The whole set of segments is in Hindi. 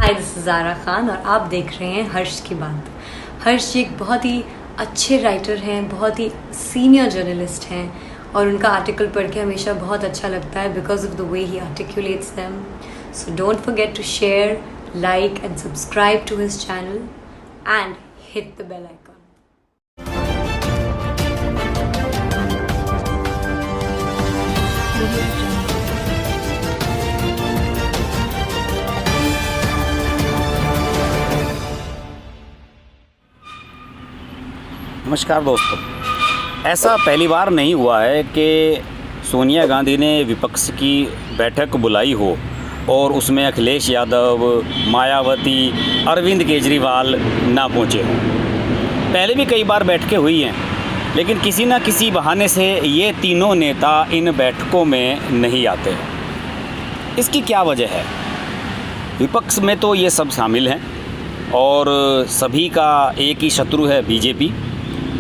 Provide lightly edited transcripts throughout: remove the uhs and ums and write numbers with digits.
Hi, this is Zara Khan और आप देख रहे हैं हर्ष की बात। हर्ष जी एक बहुत ही अच्छे राइटर हैं, बहुत ही सीनियर जर्नलिस्ट हैं और उनका आर्टिकल पढ़ के हमेशा बहुत अच्छा लगता है because of the way he articulates them. So don't forget to share, like and subscribe to his channel and hit the bell icon. नमस्कार दोस्तों, ऐसा पहली बार नहीं हुआ है कि सोनिया गांधी ने विपक्ष की बैठक बुलाई हो और उसमें अखिलेश यादव, मायावती, अरविंद केजरीवाल ना पहुँचे हों। पहले भी कई बार बैठकें हुई हैं, लेकिन किसी न किसी बहाने से ये तीनों नेता इन बैठकों में नहीं आते। इसकी क्या वजह है? विपक्ष में तो ये सब शामिल हैं और सभी का एक ही शत्रु है बीजेपी।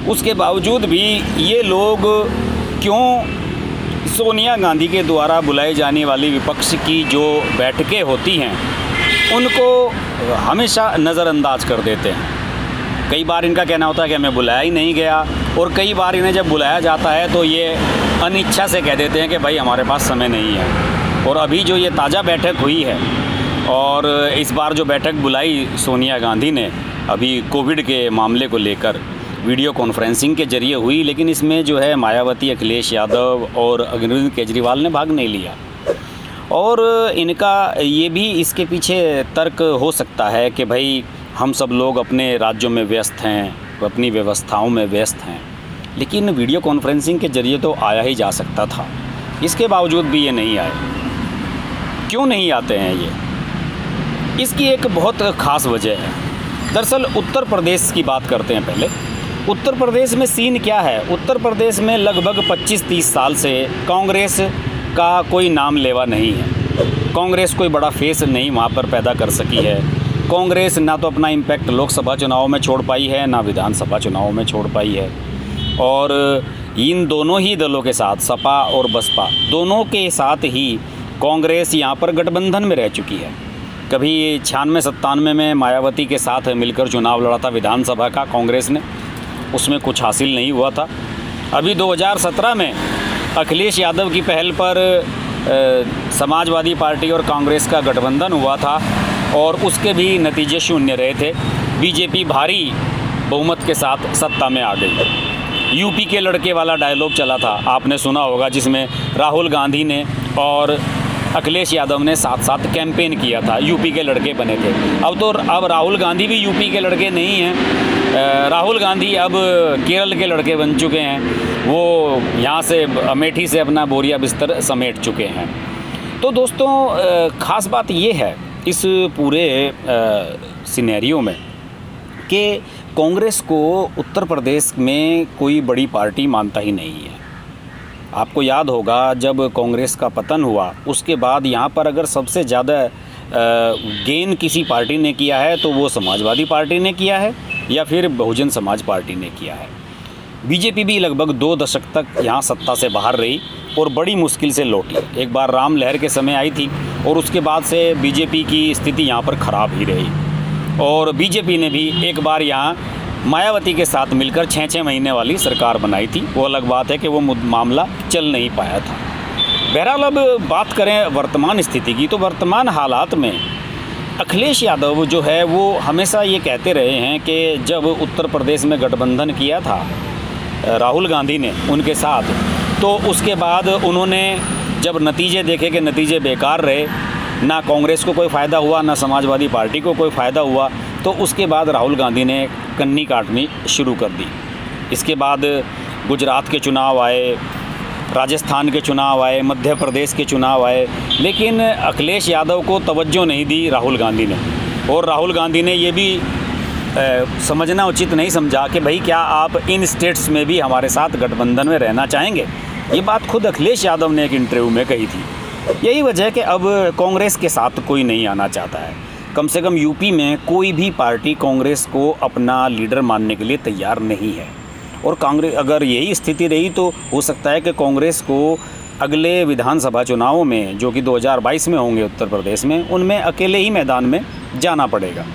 उसके बावजूद भी ये लोग क्यों सोनिया गांधी के द्वारा बुलाई जाने वाली विपक्ष की जो बैठकें होती हैं उनको हमेशा नज़रअंदाज कर देते हैं। कई बार इनका कहना होता है कि हमें बुलाया ही नहीं गया, और कई बार इन्हें जब बुलाया जाता है तो ये अनिच्छा से कह देते हैं कि भाई हमारे पास समय नहीं है। और अभी जो ये ताज़ा बैठक हुई है और इस बार जो बैठक बुलाई सोनिया गांधी ने अभी कोविड के मामले को लेकर वीडियो कॉन्फ्रेंसिंग के जरिए हुई, लेकिन इसमें जो है मायावती, अखिलेश यादव और अरविंद केजरीवाल ने भाग नहीं लिया। और इनका ये भी इसके पीछे तर्क हो सकता है कि भाई हम सब लोग अपने राज्यों में व्यस्त हैं, अपनी व्यवस्थाओं में व्यस्त हैं, लेकिन वीडियो कॉन्फ्रेंसिंग के जरिए तो आया ही जा सकता था। इसके बावजूद भी ये नहीं आए। क्यों नहीं आते हैं ये? इसकी एक बहुत ख़ास वजह है। दरअसल उत्तर प्रदेश की बात करते हैं पहले। उत्तर प्रदेश में सीन क्या है? उत्तर प्रदेश में लगभग 25-30 साल से कांग्रेस का कोई नाम लेवा नहीं है। कांग्रेस कोई बड़ा फेस नहीं वहाँ पर पैदा कर सकी है। कांग्रेस ना तो अपना इम्पैक्ट लोकसभा चुनाव में छोड़ पाई है, ना विधानसभा चुनाव में छोड़ पाई है। और इन दोनों ही दलों के साथ, सपा और बसपा, दोनों के साथ ही कांग्रेस यहाँ पर गठबंधन में रह चुकी है। कभी 96-97 में मायावती के साथ मिलकर चुनाव लड़ा था विधानसभा का कांग्रेस ने, उसमें कुछ हासिल नहीं हुआ था। अभी 2017 में अखिलेश यादव की पहल पर समाजवादी पार्टी और कांग्रेस का गठबंधन हुआ था और उसके भी नतीजे शून्य रहे थे। बीजेपी भारी बहुमत के साथ सत्ता में आ गई। यूपी के लड़के वाला डायलॉग चला था, आपने सुना होगा, जिसमें राहुल गांधी ने और अखिलेश यादव ने साथ साथ कैंपेन किया था। यूपी के लड़के बने थे। अब राहुल गांधी भी यूपी के लड़के नहीं हैं। राहुल गांधी अब केरल के लड़के बन चुके हैं। वो यहाँ से अमेठी से अपना बोरिया बिस्तर समेट चुके हैं। तो दोस्तों, ख़ास बात ये है इस पूरे सिनेरियो में कि कांग्रेस को उत्तर प्रदेश में कोई बड़ी पार्टी मानता ही नहीं है। आपको याद होगा जब कांग्रेस का पतन हुआ उसके बाद यहाँ पर अगर सबसे ज़्यादा गेन किसी पार्टी ने किया है तो वो समाजवादी पार्टी ने किया है या फिर बहुजन समाज पार्टी ने किया है। बीजेपी भी लगभग 2 दशक तक यहाँ सत्ता से बाहर रही और बड़ी मुश्किल से लौटी। एक बार राम लहर के समय आई थी और उसके बाद से बीजेपी की स्थिति यहाँ पर ख़राब ही रही। और बीजेपी ने भी एक बार यहाँ मायावती के साथ मिलकर 6-6 महीने वाली सरकार बनाई थी। वो अलग बात है कि वो मामला चल नहीं पाया था। बहरहाल अब बात करें वर्तमान स्थिति की, तो वर्तमान हालात में अखिलेश यादव जो है वो हमेशा ये कहते रहे हैं कि जब उत्तर प्रदेश में गठबंधन किया था राहुल गांधी ने उनके साथ, तो उसके बाद उन्होंने जब नतीजे देखे कि नतीजे बेकार रहे, ना कांग्रेस को कोई फ़ायदा हुआ ना समाजवादी पार्टी को कोई फ़ायदा हुआ, तो उसके बाद राहुल गांधी ने कन्नी काटनी शुरू कर दी। इसके बाद गुजरात के चुनाव आए, राजस्थान के चुनाव आए, मध्य प्रदेश के चुनाव आए, लेकिन अखिलेश यादव को तवज्जो नहीं दी राहुल गांधी ने। और राहुल गांधी ने ये भी समझना उचित नहीं समझा कि भाई क्या आप इन स्टेट्स में भी हमारे साथ गठबंधन में रहना चाहेंगे। ये बात खुद अखिलेश यादव ने एक इंटरव्यू में कही थी। यही वजह है कि अब कांग्रेस के साथ कोई नहीं आना चाहता है। कम से कम यूपी में कोई भी पार्टी कांग्रेस को अपना लीडर मानने के लिए तैयार नहीं है। और कांग्रेस, अगर यही स्थिति रही तो हो सकता है कि कांग्रेस को अगले विधानसभा चुनावों में, जो कि 2022 में होंगे उत्तर प्रदेश में, उनमें अकेले ही मैदान में जाना पड़ेगा।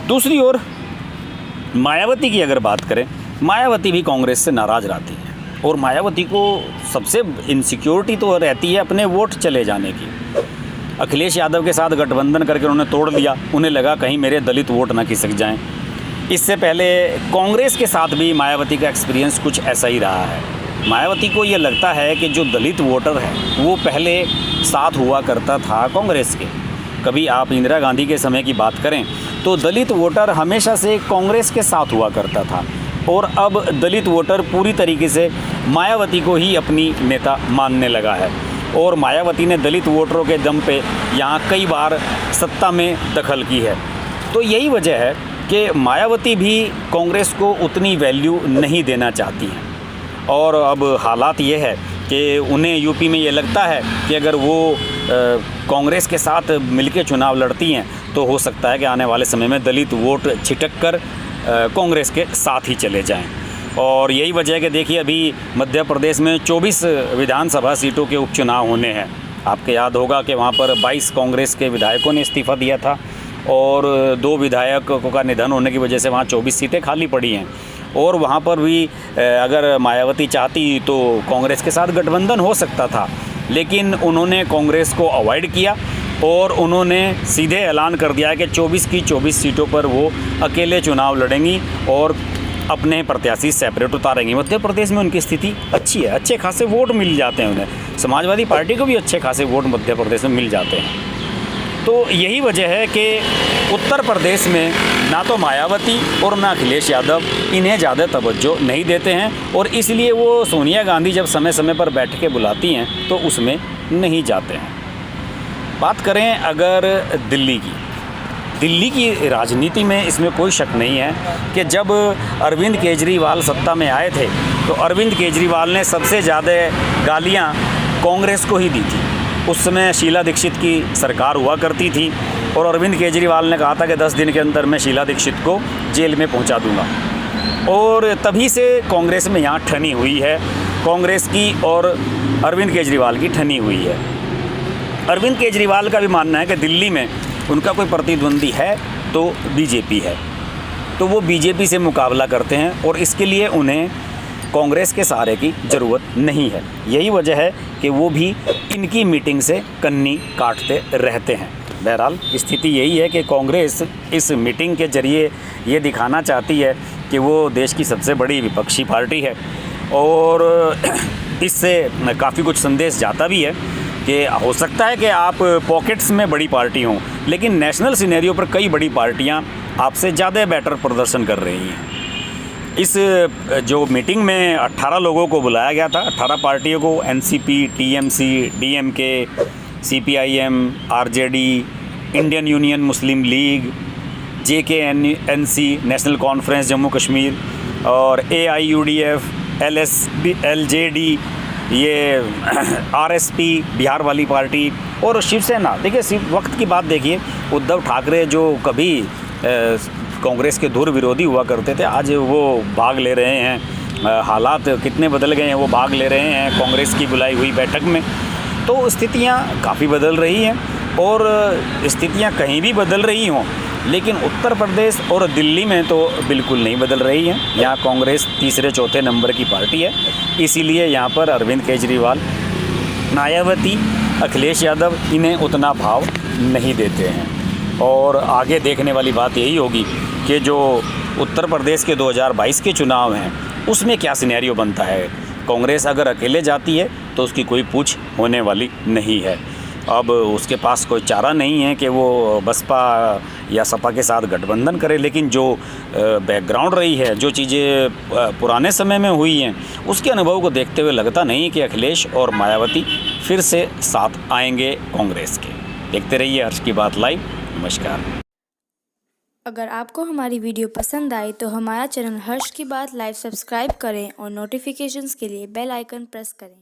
दूसरी ओर मायावती की अगर बात करें, मायावती भी कांग्रेस से नाराज़ रहती है और मायावती को सबसे इनसिक्योरिटी तो रहती है अपने वोट चले जाने की। अखिलेश यादव के साथ गठबंधन करके उन्होंने तोड़ दिया, उन्हें लगा कहीं मेरे दलित वोट ना खिसक जाएं। इससे पहले कांग्रेस के साथ भी मायावती का एक्सपीरियंस कुछ ऐसा ही रहा है। मायावती को ये लगता है कि जो दलित वोटर है वो पहले साथ हुआ करता था कांग्रेस के। कभी आप इंदिरा गांधी के समय की बात करें तो दलित वोटर हमेशा से कांग्रेस के साथ हुआ करता था और अब दलित वोटर पूरी तरीके से मायावती को ही अपनी नेता मानने लगा है और मायावती ने दलित वोटरों के दम पे यहाँ कई बार सत्ता में दखल की है। तो यही वजह है कि मायावती भी कांग्रेस को उतनी वैल्यू नहीं देना चाहती हैं और अब हालात ये है कि उन्हें यूपी में ये लगता है कि अगर वो कांग्रेस के साथ मिलकर चुनाव लड़ती हैं तो हो सकता है कि आने वाले समय में दलित वोट छिटक कर कांग्रेस के साथ ही चले जाएं। और यही वजह है कि देखिए अभी मध्य प्रदेश में 24 विधानसभा सीटों के उपचुनाव होने हैं। आपको याद होगा कि वहाँ पर 22 कांग्रेस के विधायकों ने इस्तीफ़ा दिया था और 2 विधायकों का निधन होने की वजह से वहाँ 24 सीटें खाली पड़ी हैं और वहाँ पर भी अगर मायावती चाहती तो कांग्रेस के साथ गठबंधन हो सकता था, लेकिन उन्होंने कांग्रेस को अवॉइड किया और उन्होंने सीधे ऐलान कर दिया कि 24 की 24 सीटों पर वो अकेले चुनाव लड़ेंगी और अपने प्रत्याशी सेपरेट उतारेंगी। मध्य प्रदेश में उनकी स्थिति अच्छी है, अच्छे खासे वोट मिल जाते हैं उन्हें। समाजवादी पार्टी को भी अच्छे खासे वोट मध्य प्रदेश में मिल जाते हैं। तो यही वजह है कि उत्तर प्रदेश में ना तो मायावती और ना अखिलेश यादव इन्हें ज़्यादा तवज्जो नहीं देते हैं और इसलिए वो सोनिया गांधी जब समय समय पर बैठकें बुलाती हैं तो उसमें नहीं जाते हैं। बात करें अगर दिल्ली की राजनीति में इसमें कोई शक नहीं है कि जब अरविंद केजरीवाल सत्ता में आए थे तो अरविंद केजरीवाल ने सबसे ज़्यादा गालियां कांग्रेस को ही दी थी। उस समय शीला दीक्षित की सरकार हुआ करती थी और अरविंद केजरीवाल ने कहा था कि 10 दिन के अंदर मैं शीला दीक्षित को जेल में पहुंचा दूंगा और तभी से कांग्रेस में यहाँ ठनी हुई है, कांग्रेस की और अरविंद केजरीवाल की ठनी हुई है। अरविंद केजरीवाल का भी मानना है कि दिल्ली में उनका कोई प्रतिद्वंदी है तो बीजेपी है, तो वो बीजेपी से मुकाबला करते हैं और इसके लिए उन्हें कांग्रेस के सहारे की ज़रूरत नहीं है। यही वजह है कि वो भी इनकी मीटिंग से कन्नी काटते रहते हैं। बहरहाल स्थिति यही है कि कांग्रेस इस मीटिंग के ज़रिए ये दिखाना चाहती है कि वो देश की सबसे बड़ी विपक्षी पार्टी है और इससे काफ़ी कुछ संदेश जाता भी है कि हो सकता है कि आप पॉकेट्स में बड़ी पार्टी हों लेकिन नेशनल सिनेरियो पर कई बड़ी पार्टियां आपसे ज़्यादा बेटर प्रदर्शन कर रही हैं। इस जो मीटिंग में 18 लोगों को बुलाया गया था, 18 पार्टियों को, NCP, TMC, DMK, CPIM, RJD, Indian Union Muslim League, JKNC, National Conference Jammu Kashmir और एआईयूडीएफ, एलजेडी, ये आरएसपी बिहार वाली पार्टी और शिवसेना। देखिए वक्त की बात देखिए, उद्धव ठाकरे जो कभी कांग्रेस के धुर विरोधी हुआ करते थे आज वो भाग ले रहे हैं। हालात कितने बदल गए हैं, वो भाग ले रहे हैं कांग्रेस की बुलाई हुई बैठक में। तो स्थितियां काफ़ी बदल रही हैं और स्थितियां कहीं भी बदल रही हों लेकिन उत्तर प्रदेश और दिल्ली में तो बिल्कुल नहीं बदल रही हैं। यहाँ कांग्रेस तीसरे चौथे नंबर की पार्टी है, इसीलिए यहाँ पर अरविंद केजरीवाल, मायावती, अखिलेश यादव इन्हें उतना भाव नहीं देते हैं। और आगे देखने वाली बात यही होगी कि जो उत्तर प्रदेश के 2022 के चुनाव हैं उसमें क्या सिनेरियो बनता है। कांग्रेस अगर अकेले जाती है तो उसकी कोई पूछ होने वाली नहीं है। अब उसके पास कोई चारा नहीं है कि वो बसपा या सपा के साथ गठबंधन करे, लेकिन जो बैकग्राउंड रही है, जो चीज़ें पुराने समय में हुई हैं, उसके अनुभव को देखते हुए लगता नहीं कि अखिलेश और मायावती फिर से साथ आएंगे कांग्रेस के। देखते रहिए हर्ष की बात लाइव। नमस्कार। अगर आपको हमारी वीडियो पसंद आई तो हमारा चैनल हर्ष की बात लाइव सब्सक्राइब करें और नोटिफिकेशंस के लिए बेल आइकन प्रेस करें।